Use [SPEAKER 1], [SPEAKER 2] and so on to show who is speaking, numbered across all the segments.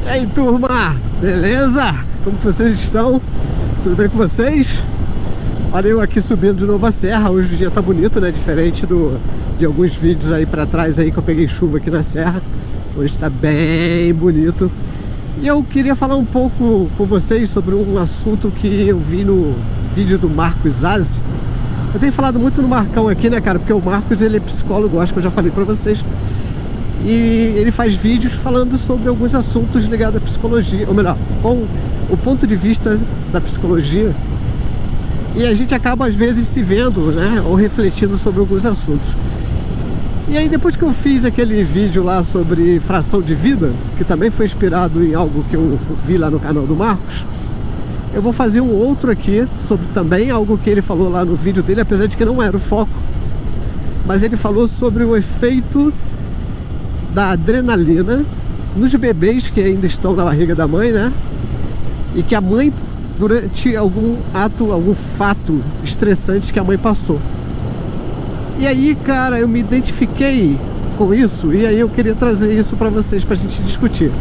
[SPEAKER 1] E aí, turma, beleza? Como que vocês estão? Tudo bem com vocês? Olha eu aqui subindo de novo a serra. Hoje o dia tá bonito, né? Diferente de alguns vídeos aí pra trás aí que eu peguei chuva aqui na serra. Hoje tá bem bonito. E eu queria falar um pouco com vocês sobre um assunto que eu vi no vídeo do Marcos Azzi. Eu tenho falado muito no Marcão aqui, né, cara? Porque o Marcos, ele é psicólogo, acho que eu já falei pra vocês. E ele faz vídeos falando sobre alguns assuntos ligados à psicologia, ou melhor, com o ponto de vista da psicologia. E a gente acaba às vezes se vendo, né, ou refletindo sobre alguns assuntos. E aí depois que eu fiz aquele vídeo lá sobre fração de vida, que também foi inspirado em algo que eu vi lá no canal do Marcos, eu vou fazer um outro aqui sobre também algo que ele falou lá no vídeo dele, apesar de que não era o foco. Mas ele falou sobre o efeito da adrenalina nos bebês que ainda estão na barriga da mãe, né? E que a mãe, durante algum ato, algum fato estressante que a mãe passou. E aí, cara, eu me identifiquei com isso e aí eu queria trazer isso pra vocês, pra gente discutir.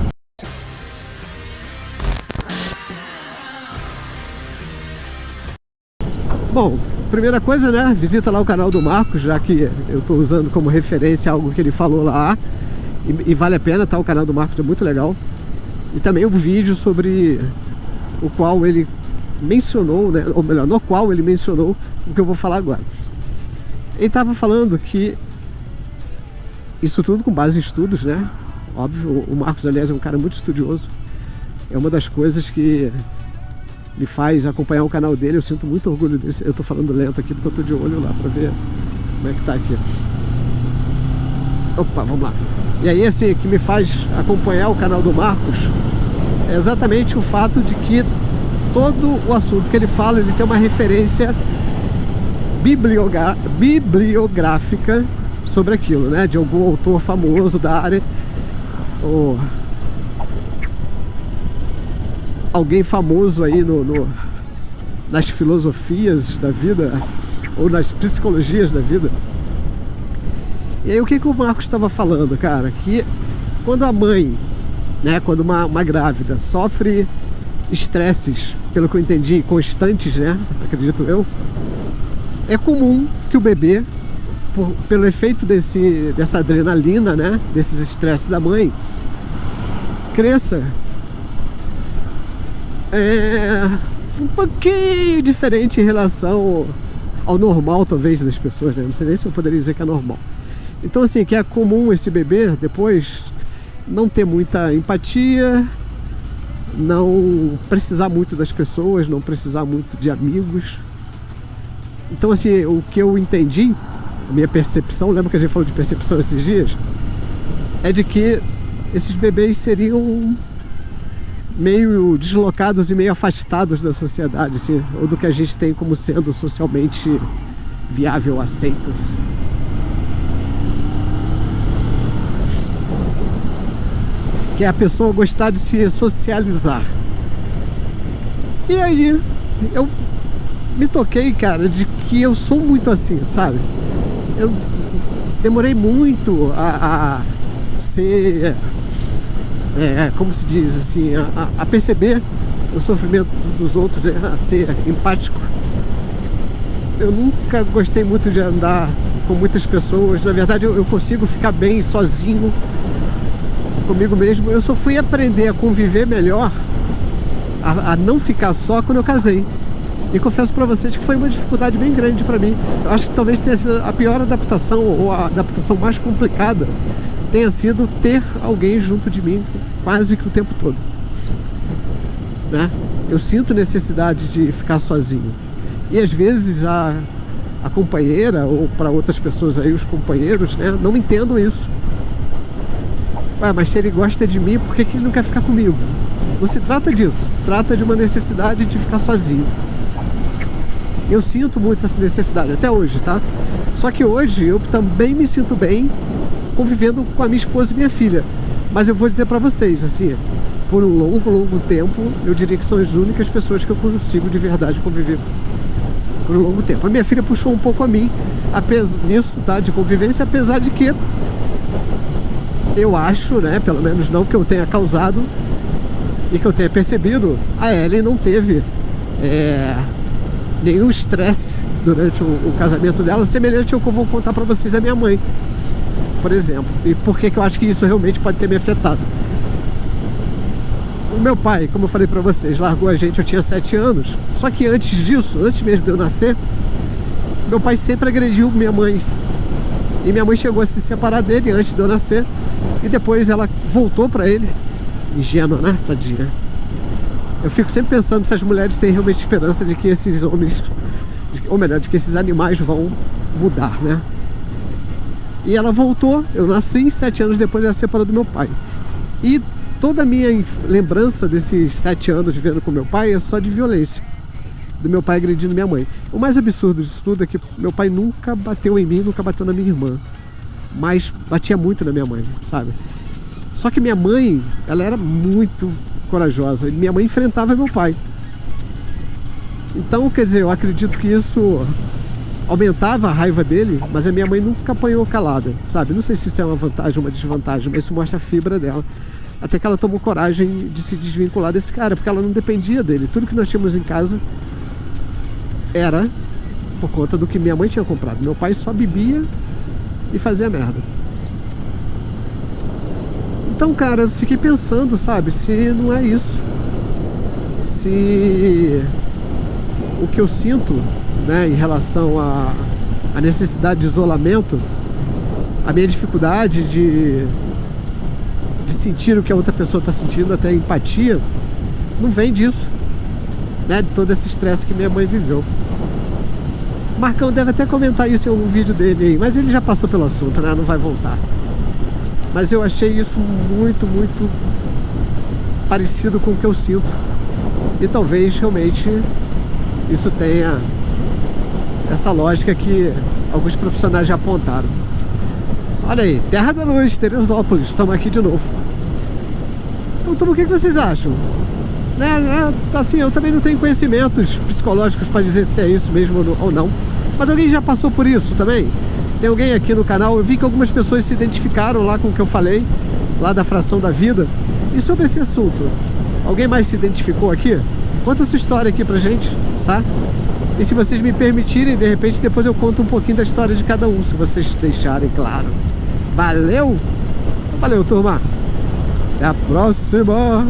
[SPEAKER 1] Bom, primeira coisa, né? Visita lá o canal do Marcos, já que eu tô usando como referência algo que ele falou lá. E vale a pena, tá? O canal do Marcos é muito legal. E também o vídeo sobre o qual ele mencionou, né? Ou melhor, no qual ele mencionou o que eu vou falar agora. Ele estava falando que isso tudo com base em estudos, né? Óbvio, o Marcos, aliás, é um cara muito estudioso. É uma das coisas que me faz acompanhar o canal dele. Eu sinto muito orgulho dele. Eu tô falando lento aqui porque eu tô de olho lá pra ver como é que tá aqui. Opa, vamos lá. E aí, assim, o que me faz acompanhar o canal do Marcos é exatamente o fato de que todo o assunto que ele fala, ele tem uma referência bibliográfica sobre aquilo, né? De algum autor famoso da área, ou alguém famoso aí nas filosofias da vida, ou nas psicologias da vida. E aí o que o Marcos estava falando, cara? Que quando a mãe, né, quando uma grávida sofre estresses, pelo que eu entendi, constantes, né, acredito eu, é comum que o bebê, pelo efeito dessa adrenalina, né, desses estresses da mãe, cresça um pouquinho diferente em relação ao normal, talvez, das pessoas, né? Não sei nem se eu poderia dizer que é normal. Então, assim, que é comum esse bebê depois não ter muita empatia, não precisar muito das pessoas, não precisar muito de amigos. Então, assim, o que eu entendi, a minha percepção, lembra que a gente falou de percepção esses dias? É de que esses bebês seriam meio deslocados e meio afastados da sociedade, assim, ou do que a gente tem como sendo socialmente viável, aceitos. Que é a pessoa gostar de se socializar. E aí, eu me toquei, cara, de que eu sou muito assim, sabe? Eu demorei muito a ser, como se diz assim, a perceber o sofrimento dos outros, né? A ser empático. Eu nunca gostei muito de andar com muitas pessoas. Na verdade, eu consigo ficar bem sozinho comigo mesmo. Eu só fui aprender a conviver melhor, a não ficar só, quando eu casei. E confesso pra vocês que foi uma dificuldade bem grande pra mim. Eu acho que talvez tenha sido a pior adaptação, ou a adaptação mais complicada, tenha sido ter alguém junto de mim quase que o tempo todo, né? Eu sinto necessidade de ficar sozinho. E às vezes a companheira, ou para outras pessoas aí, os companheiros, né, não entendam isso. Mas se ele gosta de mim, por que ele não quer ficar comigo? Não se trata disso, se trata de uma necessidade de ficar sozinho. Eu sinto muito essa necessidade, até hoje, tá? Só que hoje eu também me sinto bem convivendo com a minha esposa e minha filha. Mas eu vou dizer pra vocês, assim, por um longo tempo, eu diria que são as únicas pessoas que eu consigo de verdade conviver por um longo tempo. A minha filha puxou um pouco a mim nisso, tá? De convivência, apesar de que eu acho, né, pelo menos não que eu tenha causado, e que eu tenha percebido, a Ellen não teve nenhum estresse durante o casamento dela, semelhante ao que eu vou contar pra vocês da minha mãe, por exemplo. E por que eu acho que isso realmente pode ter me afetado. O meu pai, como eu falei pra vocês, largou a gente, eu tinha 7 anos. Só que antes disso, antes mesmo de eu nascer, meu pai sempre agrediu minha mãe. E minha mãe chegou a se separar dele antes de eu nascer. E depois ela voltou pra ele. Ingênua, né? Tadinha. Eu fico sempre pensando se as mulheres têm realmente esperança de que esses homens, ou melhor, de que esses animais vão mudar, né? E ela voltou, eu nasci, 7 anos depois ela separou do meu pai. E toda a minha lembrança desses 7 anos vivendo com meu pai é só de violência. Do meu pai agredindo minha mãe. O mais absurdo disso tudo é que meu pai nunca bateu em mim, nunca bateu na minha irmã. Mas batia muito na minha mãe, sabe? Só que minha mãe, ela era muito corajosa. Minha mãe enfrentava meu pai. Então, quer dizer, eu acredito que isso aumentava a raiva dele, mas a minha mãe nunca apanhou calada, sabe? Não sei se isso é uma vantagem ou uma desvantagem, mas isso mostra a fibra dela. Até que ela tomou coragem de se desvincular desse cara, porque ela não dependia dele. Tudo que nós tínhamos em casa era por conta do que minha mãe tinha comprado. Meu pai só bebia e fazia merda. Então, cara, eu fiquei pensando, sabe, se não é isso. Se o que eu sinto, né, em relação à necessidade de isolamento, a minha dificuldade de sentir o que a outra pessoa está sentindo, até empatia, não vem disso, né, de todo esse estresse que minha mãe viveu. O Marcão deve até comentar isso em algum vídeo dele aí, mas ele já passou pelo assunto, né, não vai voltar. Mas eu achei isso muito, muito parecido com o que eu sinto. E talvez realmente isso tenha essa lógica que alguns profissionais já apontaram. Olha aí, Terra da Luz, Teresópolis, estamos aqui de novo. Então, o que vocês acham? Assim, eu também não tenho conhecimentos psicológicos para dizer se é isso mesmo ou não. Mas alguém já passou por isso também? Tem alguém aqui no canal? Eu vi que algumas pessoas se identificaram lá com o que eu falei, lá da fração da vida. E sobre esse assunto, alguém mais se identificou aqui? Conta a sua história aqui pra gente, tá? E se vocês me permitirem, de repente, depois eu conto um pouquinho da história de cada um, se vocês deixarem, claro. Valeu? Valeu, turma! Até a próxima!